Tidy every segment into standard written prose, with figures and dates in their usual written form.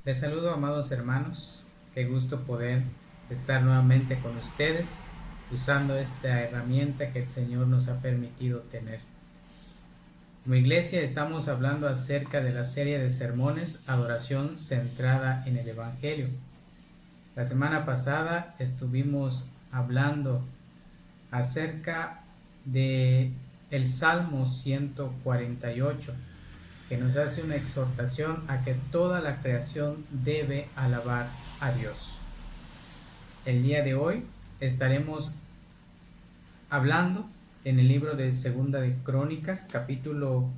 Les saludo, amados hermanos. Qué gusto poder estar nuevamente con ustedes usando esta herramienta que el Señor nos ha permitido tener. Como iglesia estamos hablando acerca de la serie de sermones Adoración centrada en el Evangelio. La semana pasada estuvimos hablando acerca de el Salmo 148, que nos hace una exhortación a que toda la creación debe alabar a Dios. El día de hoy estaremos hablando en el libro de Segunda de Crónicas, capítulo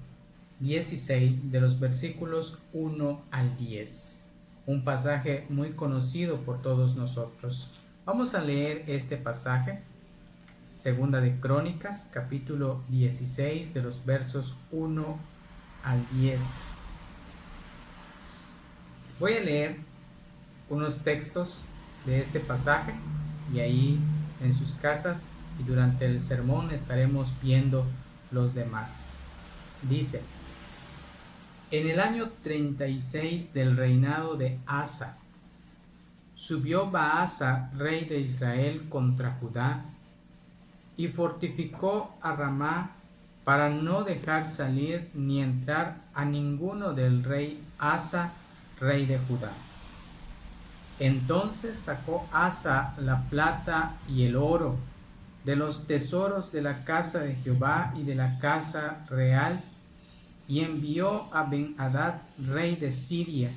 16, de los versículos 1 al 10. Un pasaje muy conocido por todos nosotros. Vamos a leer este pasaje, Segunda de Crónicas, capítulo 16, de los versos 1 al 10. Voy a leer unos textos de este pasaje y ahí en sus casas y durante el sermón estaremos viendo los demás. Dice: en el año 36 del reinado de Asa, subió Baasa, rey de Israel, contra Judá y fortificó a Ramá para no dejar salir ni entrar a ninguno del rey Asa, rey de Judá. Entonces sacó Asa la plata y el oro de los tesoros de la casa de Jehová y de la casa real, y envió a Ben-Hadad, rey de Siria,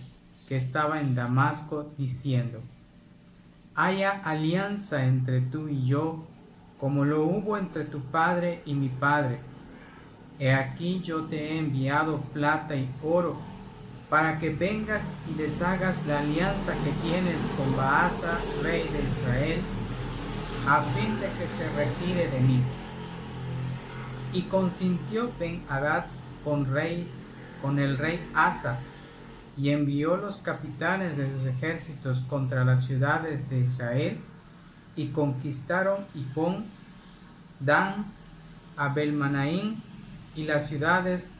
que estaba en Damasco, diciendo: haya alianza entre tú y yo, como lo hubo entre tu padre y mi padre. He aquí yo te he enviado plata y oro, para que vengas y deshagas la alianza que tienes con Baasa, rey de Israel, a fin de que se retire de mí. Y consintió Ben-Hadad con el rey Asa, y envió los capitanes de sus ejércitos contra las ciudades de Israel, y conquistaron Hijón, Dan, Abel-Manaim y las ciudades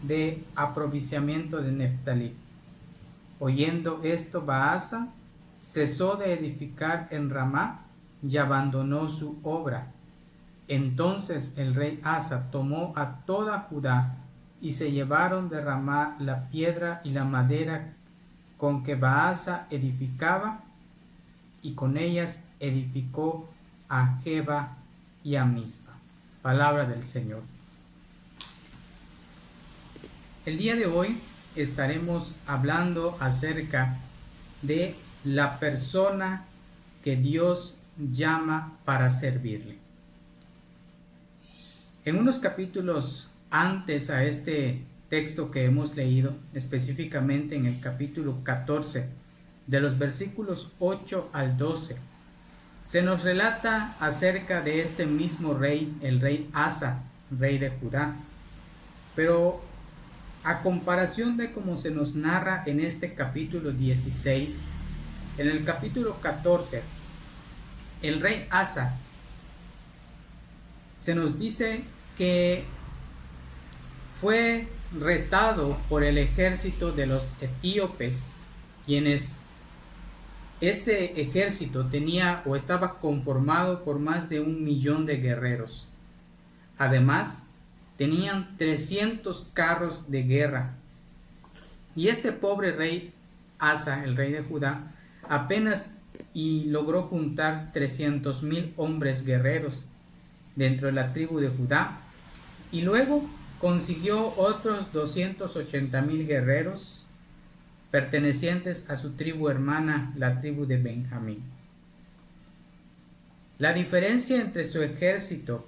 de aprovisionamiento de Neftalí. Oyendo esto, Baasa cesó de edificar en Ramá y abandonó su obra. Entonces el rey Asa tomó a toda Judá y se llevaron de Ramá la piedra y la madera con que Baasa edificaba, y con ellas edificó a Geba y a Mizpa. Palabra del Señor. El día de hoy estaremos hablando acerca de la persona que Dios llama para servirle. En unos capítulos antes a este texto que hemos leído, específicamente en el capítulo 14, de los versículos 8 al 12, se nos relata acerca de este mismo rey, el rey Asa, rey de Judá. Pero a comparación de cómo se nos narra en este capítulo 16, en el capítulo 14, el rey Asa, se nos dice que fue retado por el ejército de los etíopes, quienes este ejército tenía o estaba conformado por más de 1,000,000 de guerreros. Además, tenían 300 carros de guerra. Y este pobre rey Asa, el rey de Judá, apenas logró juntar 300,000 hombres guerreros dentro de la tribu de Judá, y luego consiguió otros 280,000 guerreros pertenecientes a su tribu hermana, la tribu de Benjamín. La diferencia entre su ejército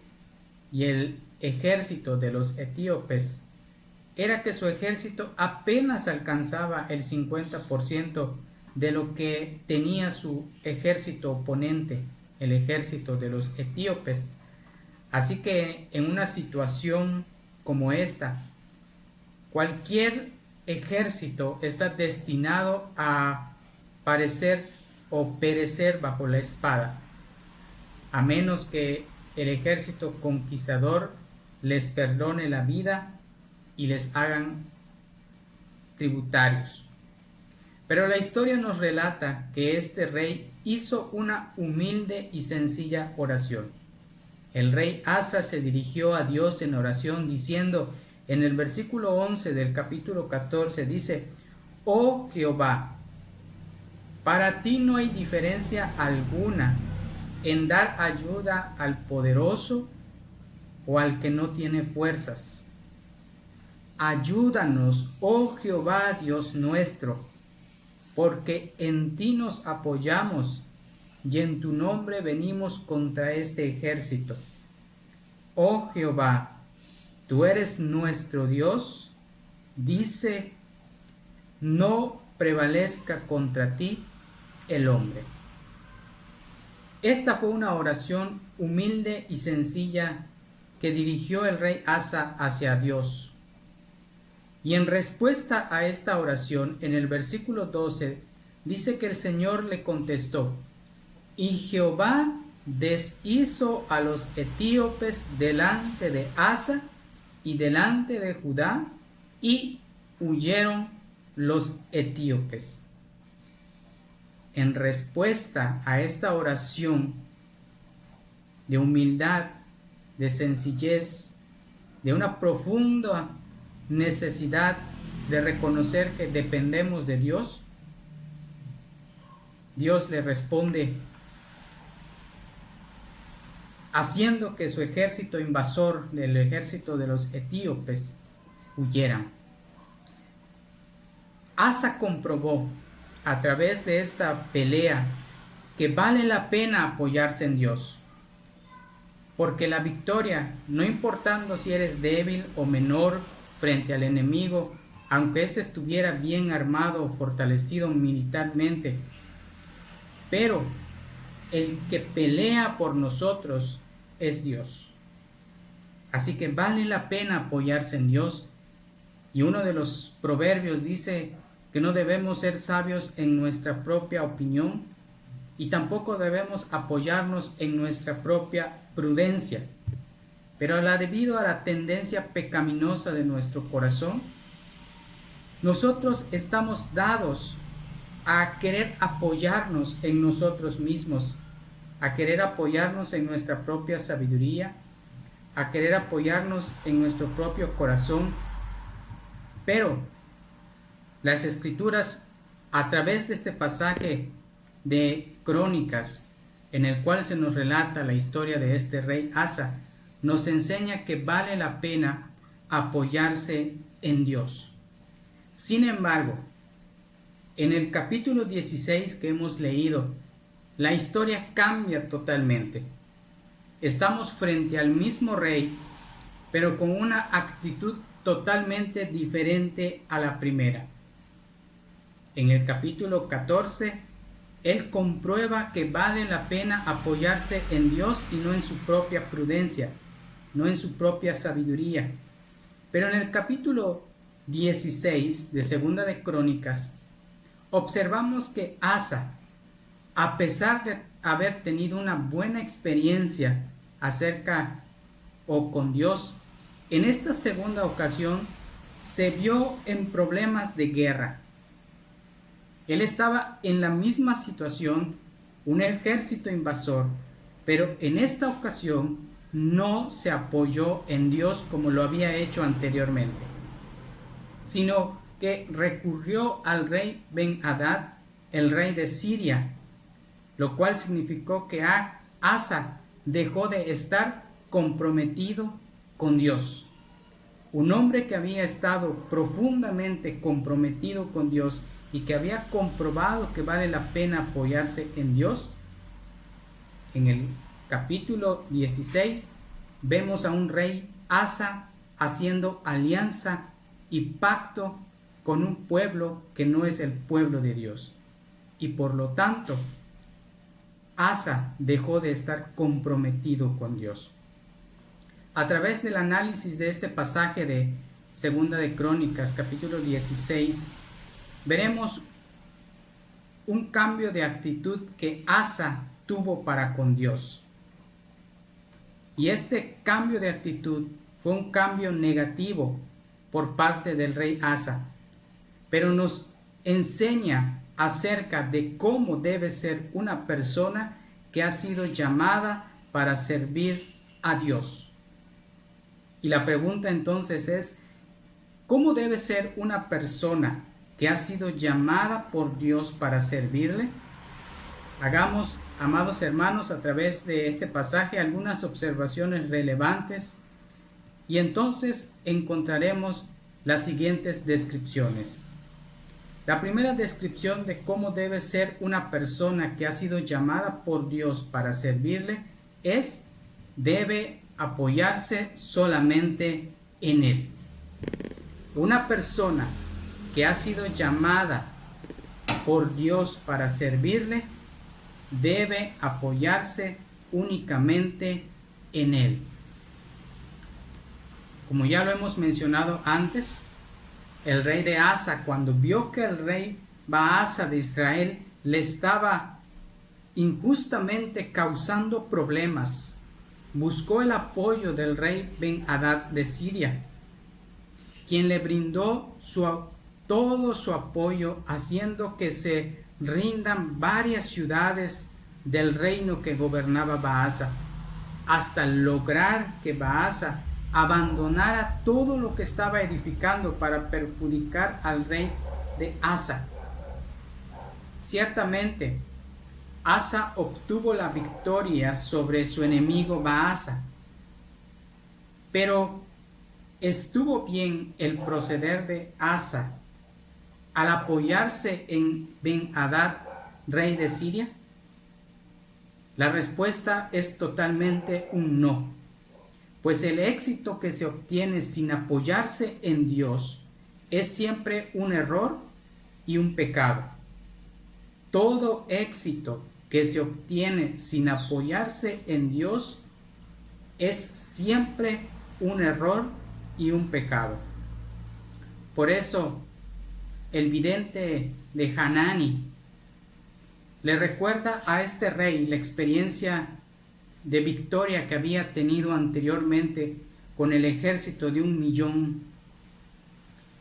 y el ejército de los etíopes era que su ejército apenas alcanzaba el 50% de lo que tenía su ejército oponente, el ejército de los etíopes. Así que en una situación como esta, cualquier ejército está destinado a parecer o perecer bajo la espada, a menos que el ejército conquistador les perdone la vida y les hagan tributarios. Pero la historia nos relata que este rey hizo una humilde y sencilla oración. El rey Asa se dirigió a Dios en oración diciendo, en el versículo 11 del capítulo 14 dice: Oh Jehová, para ti no hay diferencia alguna en dar ayuda al poderoso o al que no tiene fuerzas. Ayúdanos, oh Jehová Dios nuestro, porque en ti nos apoyamos y en tu nombre venimos contra este ejército. Oh Jehová, tú eres nuestro Dios, dice, no prevalezca contra ti el hombre. Esta fue una oración humilde y sencilla que dirigió el rey Asa hacia Dios. Y en respuesta a esta oración, en el versículo 12, dice que el Señor le contestó: y Jehová deshizo a los etíopes delante de Asa y delante de Judá, y huyeron los etíopes. En respuesta a esta oración de humildad, de sencillez, de una profunda necesidad de reconocer que dependemos de Dios, Dios le responde haciendo que su ejército invasor, el ejército de los etíopes, huyeran. Asa comprobó a través de esta pelea que vale la pena apoyarse en Dios, porque la victoria, no importando si eres débil o menor frente al enemigo, aunque éste estuviera bien armado o fortalecido militarmente, pero el que pelea por nosotros es Dios. Así que vale la pena apoyarse en Dios. Y uno de los proverbios dice que no debemos ser sabios en nuestra propia opinión y tampoco debemos apoyarnos en nuestra propia prudencia. Pero debido a la tendencia pecaminosa de nuestro corazón, nosotros estamos dados a querer apoyarnos en nosotros mismos, a querer apoyarnos en nuestra propia sabiduría, a querer apoyarnos en nuestro propio corazón. Pero las Escrituras, a través de este pasaje de Crónicas, en el cual se nos relata la historia de este rey Asa, nos enseña que vale la pena apoyarse en Dios. Sin embargo, en el capítulo 16 que hemos leído, la historia cambia totalmente. Estamos frente al mismo rey, pero con una actitud totalmente diferente a la primera. En el capítulo 14, él comprueba que vale la pena apoyarse en Dios y no en su propia prudencia, no en su propia sabiduría. Pero en el capítulo 16 de Segunda de Crónicas, observamos que Asa, a pesar de haber tenido una buena experiencia acerca o con Dios, en esta segunda ocasión se vio en problemas de guerra. Él estaba en la misma situación, un ejército invasor, pero en esta ocasión no se apoyó en Dios como lo había hecho anteriormente, sino que recurrió al rey Ben-Hadad, el rey de Siria, lo cual significó que Asa dejó de estar comprometido con Dios. Un hombre que había estado profundamente comprometido con Dios y que había comprobado que vale la pena apoyarse en Dios. En el capítulo 16 vemos a un rey Asa haciendo alianza y pacto con un pueblo que no es el pueblo de Dios. Y por lo tanto, Asa dejó de estar comprometido con Dios. A través del análisis de este pasaje de Segunda de Crónicas, capítulo 16, veremos un cambio de actitud que Asa tuvo para con Dios. Y este cambio de actitud fue un cambio negativo por parte del rey Asa, pero nos enseña acerca de cómo debe ser una persona que ha sido llamada para servir a Dios. Y la pregunta entonces es, ¿cómo debe ser una persona que ha sido llamada por Dios para servirle? Hagamos, amados hermanos, a través de este pasaje algunas observaciones relevantes y entonces encontraremos las siguientes descripciones. La primera descripción de cómo debe ser una persona que ha sido llamada por Dios para servirle es: debe apoyarse solamente en Él. Una persona que ha sido llamada por Dios para servirle debe apoyarse únicamente en Él. Como ya lo hemos mencionado antes, el rey de Asa, cuando vio que el rey Baasa de Israel le estaba injustamente causando problemas, buscó el apoyo del rey Ben-Hadad de Siria, quien le brindó todo su apoyo, haciendo que se rindan varias ciudades del reino que gobernaba Baasa, hasta lograr que Baasa abandonara todo lo que estaba edificando para perjudicar al rey de Asa. Ciertamente, Asa obtuvo la victoria sobre su enemigo Baasa, pero ¿estuvo bien el proceder de Asa al apoyarse en Ben-Hadad, rey de Siria? La respuesta es totalmente un no, pues el éxito que se obtiene sin apoyarse en Dios es siempre un error y un pecado. Todo éxito que se obtiene sin apoyarse en Dios es siempre un error y un pecado. Por eso, el vidente de Hanani le recuerda a este rey la experiencia de victoria que había tenido anteriormente con el ejército de 1,000,000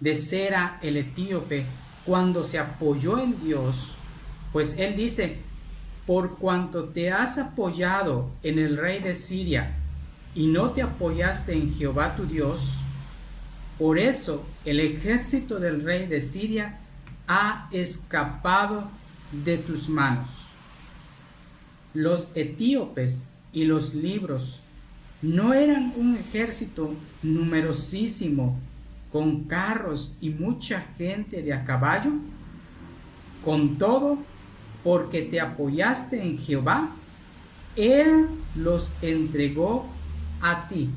de Sera el etíope, cuando se apoyó en Dios. Pues él dice: por cuanto te has apoyado en el rey de Siria y no te apoyaste en Jehová tu Dios, por eso el ejército del rey de Siria ha escapado de tus manos. Los etíopes y los libros no eran un ejército numerosísimo con carros y mucha gente de a caballo. Con todo, porque te apoyaste en Jehová, Él los entregó a ti.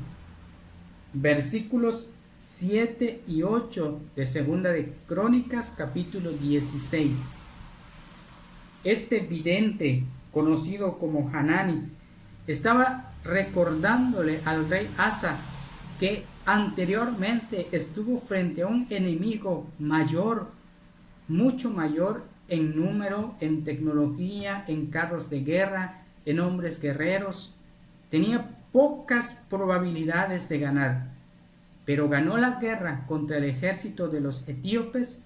Versículos 7 y 8 de Segunda de Crónicas, capítulo 16. Este vidente, conocido como Hanani, estaba recordándole al rey Asa que anteriormente estuvo frente a un enemigo mayor, mucho mayor en número, en tecnología, en carros de guerra, en hombres guerreros. Tenía pocas probabilidades de ganar, pero ganó la guerra contra el ejército de los etíopes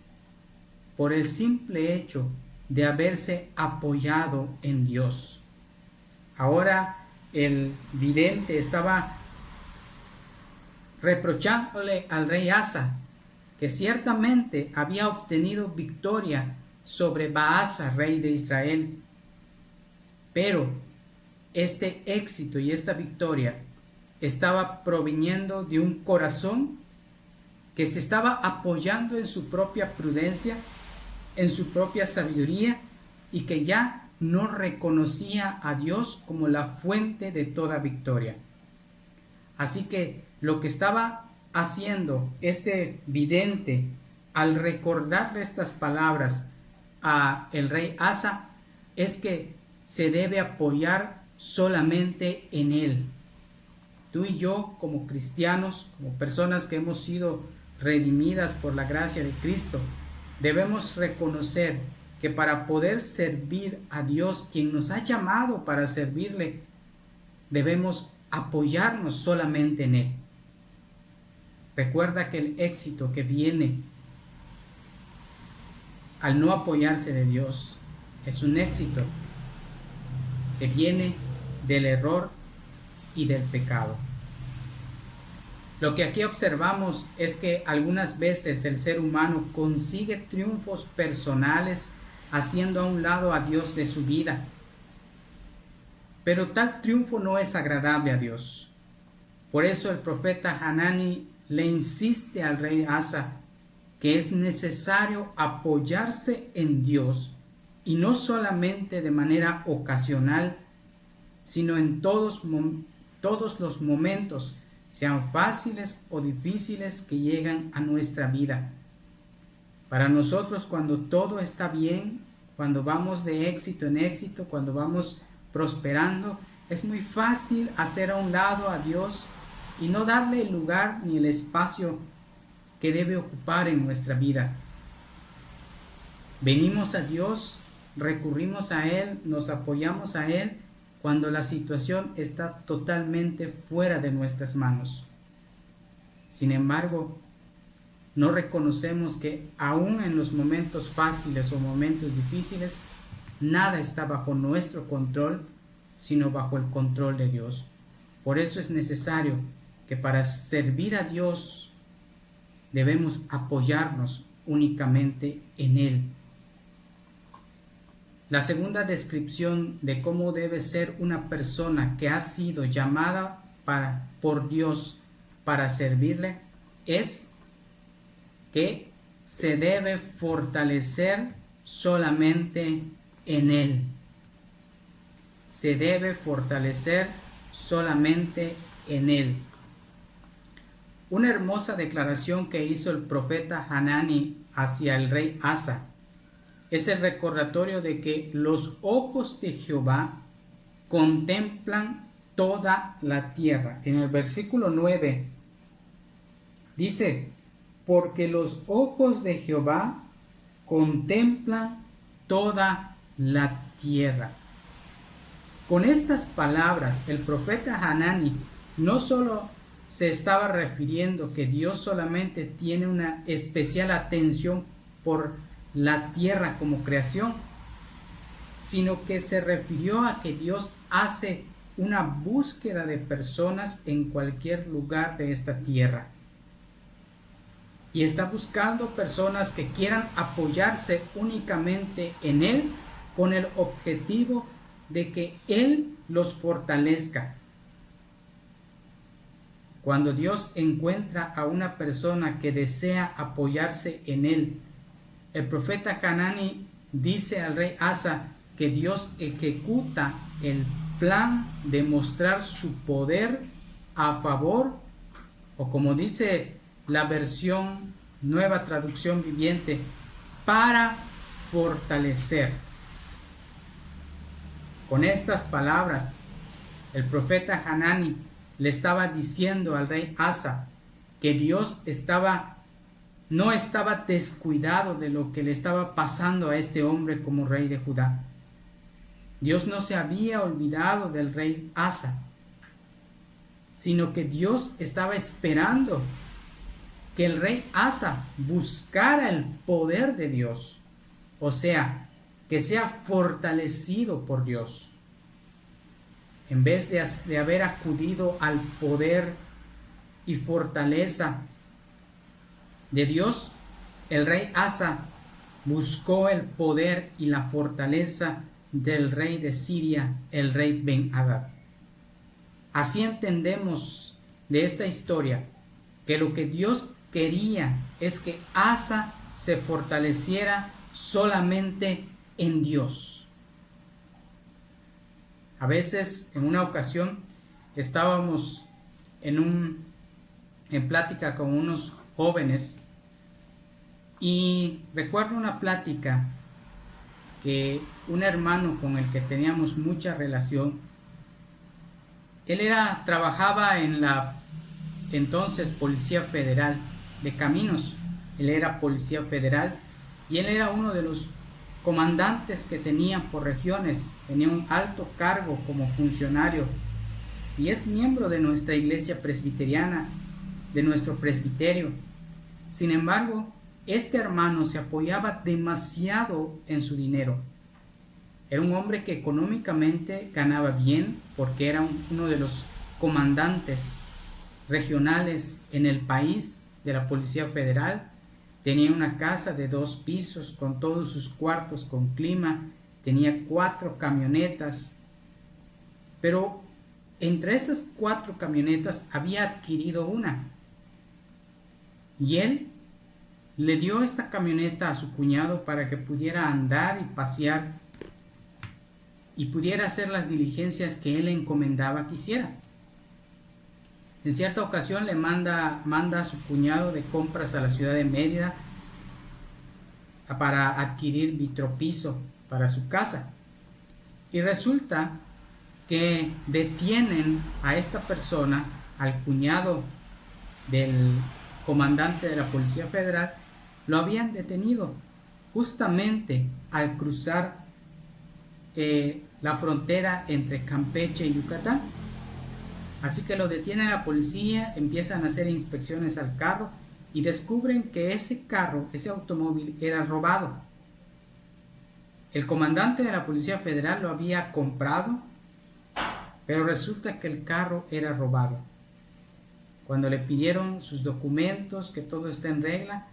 por el simple hecho de haberse apoyado en Dios. Ahora el vidente estaba reprochándole al rey Asa que ciertamente había obtenido victoria sobre Baasa, rey de Israel, pero este éxito y esta victoria estaba proviniendo de un corazón que se estaba apoyando en su propia prudencia, en su propia sabiduría, y que ya no reconocía a Dios como la fuente de toda victoria. Así que lo que estaba haciendo este vidente al recordarle estas palabras a el rey Asa es que se debe apoyar solamente en él. Tú y yo, como cristianos, como personas que hemos sido redimidas por la gracia de Cristo, debemos reconocer que para poder servir a Dios, quien nos ha llamado para servirle, debemos apoyarnos solamente en Él. Recuerda que el éxito que viene al no apoyarse de Dios es un éxito que viene del error y del pecado. Lo que aquí observamos es que algunas veces el ser humano consigue triunfos personales haciendo a un lado a Dios de su vida. Pero tal triunfo no es agradable a Dios. Por eso el profeta Hanani le insiste al rey Asa que es necesario apoyarse en Dios, y no solamente de manera ocasional, sino en todos los momentos, sean fáciles o difíciles, que llegan a nuestra vida. Para nosotros, cuando todo está bien, cuando vamos de éxito en éxito, cuando vamos prosperando, es muy fácil hacer a un lado a Dios y no darle el lugar ni el espacio que debe ocupar en nuestra vida. Venimos a Dios, recurrimos a Él, nos apoyamos a Él cuando la situación está totalmente fuera de nuestras manos. Sin embargo, no reconocemos que aún en los momentos fáciles o momentos difíciles, nada está bajo nuestro control, sino bajo el control de Dios. Por eso es necesario que para servir a Dios debemos apoyarnos únicamente en Él. La segunda descripción de cómo debe ser una persona que ha sido llamada por Dios para servirle es que se debe fortalecer solamente en Él. Se debe fortalecer solamente en Él. Una hermosa declaración que hizo el profeta Hanani hacia el rey Asa es el recordatorio de que los ojos de Jehová contemplan toda la tierra. En el versículo 9 dice: porque los ojos de Jehová contemplan toda la tierra. Con estas palabras, el profeta Hanani no solo se estaba refiriendo que Dios solamente tiene una especial atención por la tierra como creación, sino que se refirió a que Dios hace una búsqueda de personas en cualquier lugar de esta tierra. Y está buscando personas que quieran apoyarse únicamente en Él, con el objetivo de que Él los fortalezca. Cuando Dios encuentra a una persona que desea apoyarse en Él, el profeta Hanani dice al rey Asa que Dios ejecuta el plan de mostrar su poder a favor, o como dice la versión Nueva Traducción Viviente, para fortalecer. Con estas palabras, el profeta Hanani le estaba diciendo al rey Asa que Dios no estaba descuidado de lo que le estaba pasando a este hombre como rey de Judá. Dios no se había olvidado del rey Asa, sino que Dios estaba esperando que el rey Asa buscara el poder de Dios, o sea, que sea fortalecido por Dios. En vez de haber acudido al poder y fortaleza de Dios, el rey Asa buscó el poder y la fortaleza del rey de Siria, el rey Ben-Hadad. Así entendemos de esta historia que lo que Dios quería es que Asa se fortaleciera solamente en Dios. A veces, en una ocasión, estábamos en plática con unos jóvenes, y recuerdo una plática que un hermano con el que teníamos mucha relación, él trabajaba en la entonces Policía Federal de Caminos. Él era policía federal y él era uno de los comandantes que tenían por regiones, tenía un alto cargo como funcionario y es miembro de nuestra iglesia presbiteriana, de nuestro presbiterio. Sin embargo, este hermano se apoyaba demasiado en su dinero. Era un hombre que económicamente ganaba bien porque era uno de los comandantes regionales en el país de la Policía Federal. Tenía una casa de 2 pisos con todos sus cuartos con clima, tenía 4 camionetas, pero entre esas 4 camionetas había adquirido una. Y él le dio esta camioneta a su cuñado para que pudiera andar y pasear y pudiera hacer las diligencias que él le encomendaba que hiciera. En cierta ocasión le manda a su cuñado de compras a la ciudad de Mérida para adquirir vitropiso para su casa. Y resulta que detienen a esta persona, al cuñado del comandante de la Policía Federal. Lo habían detenido justamente al cruzar la frontera entre Campeche y Yucatán. Así que lo detiene la policía, empiezan a hacer inspecciones al carro y descubren que ese carro, ese automóvil, era robado. El comandante de la Policía Federal lo había comprado, pero resulta que el carro era robado. Cuando le pidieron sus documentos, que todo está en regla,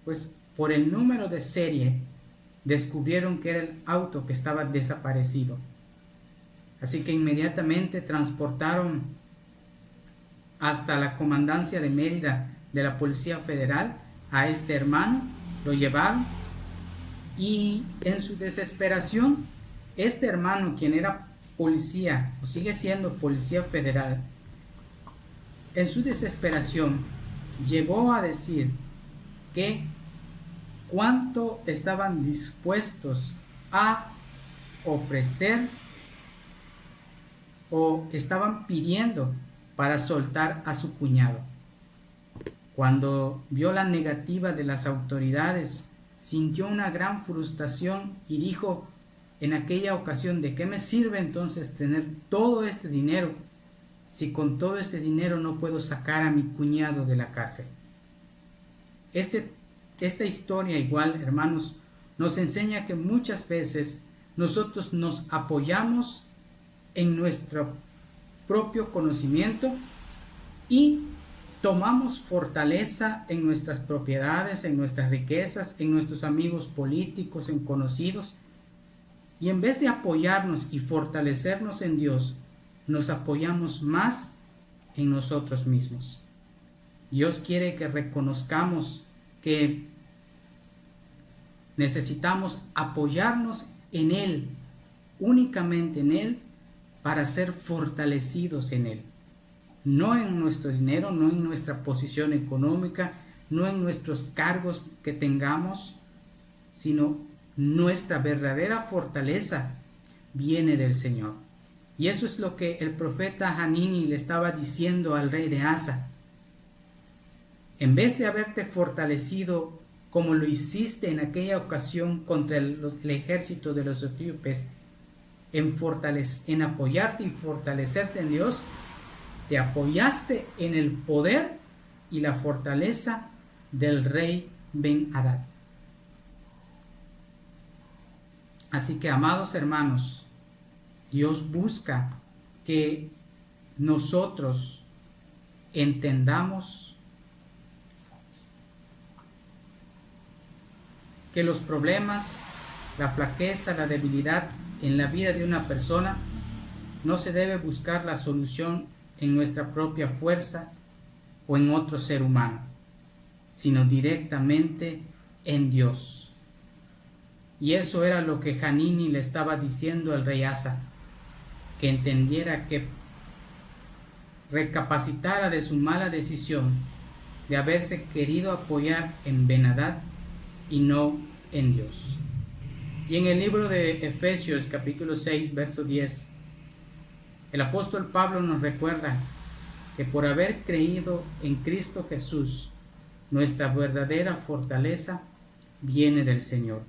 pues por el número de serie descubrieron que era el auto que estaba desaparecido. Así que inmediatamente transportaron hasta la comandancia de Mérida de la Policía Federal a este hermano, lo llevaron y en su desesperación, este hermano, quien era policía o sigue siendo policía federal, en su desesperación llegó a decir que cuánto estaban dispuestos a ofrecer o estaban pidiendo para soltar a su cuñado. Cuando vio la negativa de las autoridades, sintió una gran frustración y dijo en aquella ocasión: ¿de qué me sirve entonces tener todo este dinero si con todo este dinero no puedo sacar a mi cuñado de la cárcel? Esta historia, igual, hermanos, nos enseña que muchas veces nosotros nos apoyamos en nuestro propio conocimiento y tomamos fortaleza en nuestras propiedades, en nuestras riquezas, en nuestros amigos políticos, en conocidos, y en vez de apoyarnos y fortalecernos en Dios, nos apoyamos más en nosotros mismos. Dios quiere que reconozcamos que necesitamos apoyarnos en Él, únicamente en Él, para ser fortalecidos en Él. No en nuestro dinero, no en nuestra posición económica, no en nuestros cargos que tengamos, sino nuestra verdadera fortaleza viene del Señor. Y eso es lo que el profeta Hanini le estaba diciendo al rey de Asa. En vez de haberte fortalecido como lo hiciste en aquella ocasión contra el ejército de los etíopes, en apoyarte y fortalecerte en Dios, te apoyaste en el poder y la fortaleza del rey Ben-Hadad. Así que, amados hermanos, Dios busca que nosotros entendamos que los problemas, la flaqueza, la debilidad en la vida de una persona no se debe buscar la solución en nuestra propia fuerza o en otro ser humano, sino directamente en Dios. Y eso era lo que Hanini le estaba diciendo al rey Asa, que entendiera, que recapacitara de su mala decisión de haberse querido apoyar en Ben-Hadad y no en Dios. Y en el libro de Efesios capítulo 6 verso 10, el apóstol Pablo nos recuerda que por haber creído en Cristo Jesús, nuestra verdadera fortaleza viene del Señor.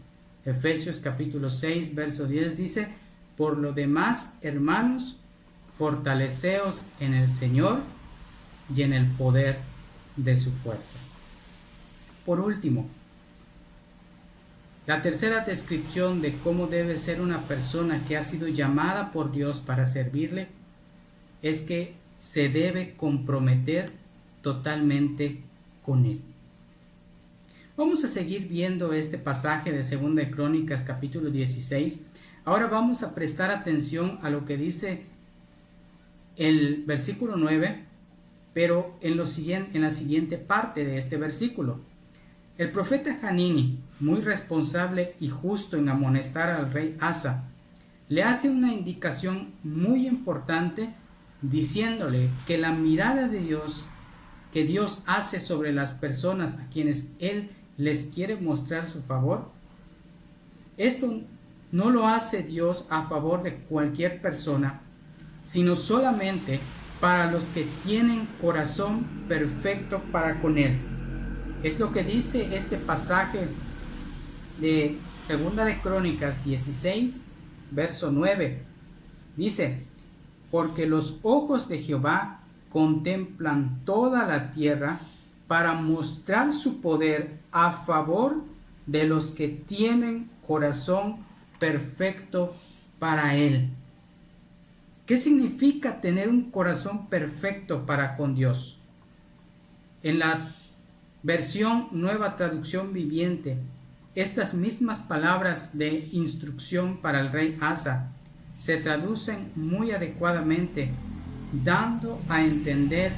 Efesios capítulo 6 verso 10 dice: por lo demás, hermanos, fortaleceos en el Señor y en el poder de su fuerza. Por último, La tercera descripción de cómo debe ser una persona que ha sido llamada por Dios para servirle es que se debe comprometer totalmente con Él. Vamos a seguir viendo este pasaje de 2 de Crónicas capítulo 16. Ahora vamos a prestar atención a lo que dice el versículo 9, pero en la siguiente parte de este versículo. El profeta Hanini, muy responsable y justo en amonestar al rey Asa, le hace una indicación muy importante diciéndole que la mirada de Dios que Dios hace sobre las personas a quienes Él les quiere mostrar su favor, esto no lo hace Dios a favor de cualquier persona, sino solamente para los que tienen corazón perfecto para con Él. Es lo que dice este pasaje de 2 de Crónicas 16, verso 9. Dice, porque los ojos de Jehová contemplan toda la tierra para mostrar su poder a favor de los que tienen corazón perfecto para Él. ¿Qué significa tener un corazón perfecto para con Dios? En la versión Nueva Traducción Viviente, estas mismas palabras de instrucción para el rey Asa se traducen muy adecuadamente, dando a entender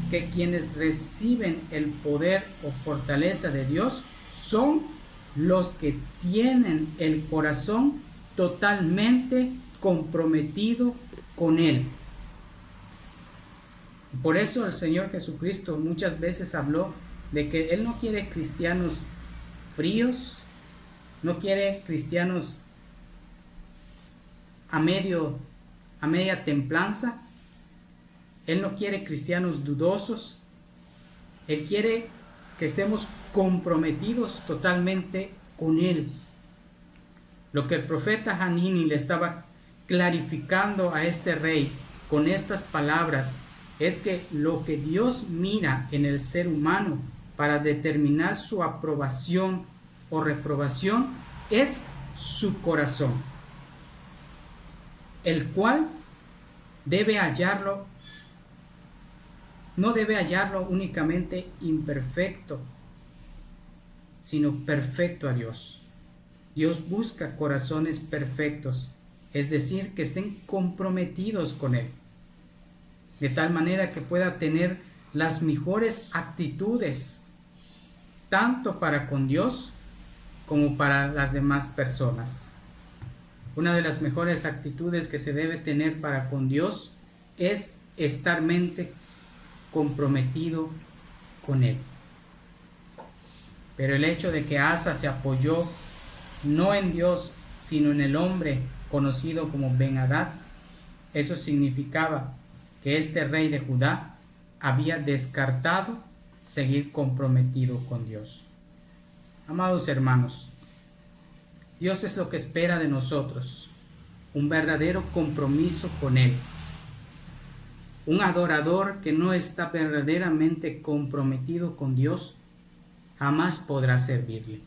que quienes reciben el poder o fortaleza de Dios son los que tienen el corazón totalmente comprometido con Él. Por eso el Señor Jesucristo muchas veces habló de que Él no quiere cristianos fríos, no quiere cristianos a media templanza. Él no quiere cristianos dudosos. Él quiere que estemos comprometidos totalmente con Él. Lo que el profeta Hanini le estaba clarificando a este rey con estas palabras es que lo que Dios mira en el ser humano para determinar su aprobación o reprobación es su corazón, el cual debe hallarlo. No debe hallarlo únicamente imperfecto, sino perfecto a Dios. Dios busca corazones perfectos, es decir, que estén comprometidos con Él, de tal manera que pueda tener las mejores actitudes, tanto para con Dios como para las demás personas. Una de las mejores actitudes que se debe tener para con Dios es estar comprometido con Él. Pero el hecho de que Asa se apoyó no en Dios, sino en el hombre conocido como Ben-Hadad, eso significaba que este rey de Judá había descartado seguir comprometido con Dios. Amados hermanos, Dios es lo que espera de nosotros, un verdadero compromiso con Él. Un adorador que no está verdaderamente comprometido con Dios jamás podrá servirle.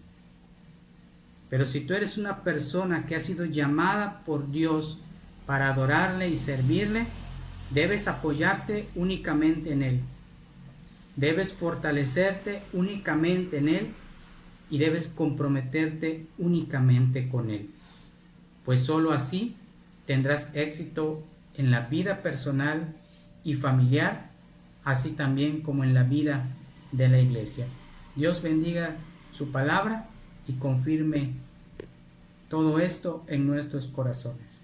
Pero si tú eres una persona que ha sido llamada por Dios para adorarle y servirle, debes apoyarte únicamente en Él. Debes fortalecerte únicamente en Él y debes comprometerte únicamente con Él. Pues sólo así tendrás éxito en la vida personal y familiar, así también como en la vida de la iglesia. Dios bendiga su palabra y confirme todo esto en nuestros corazones.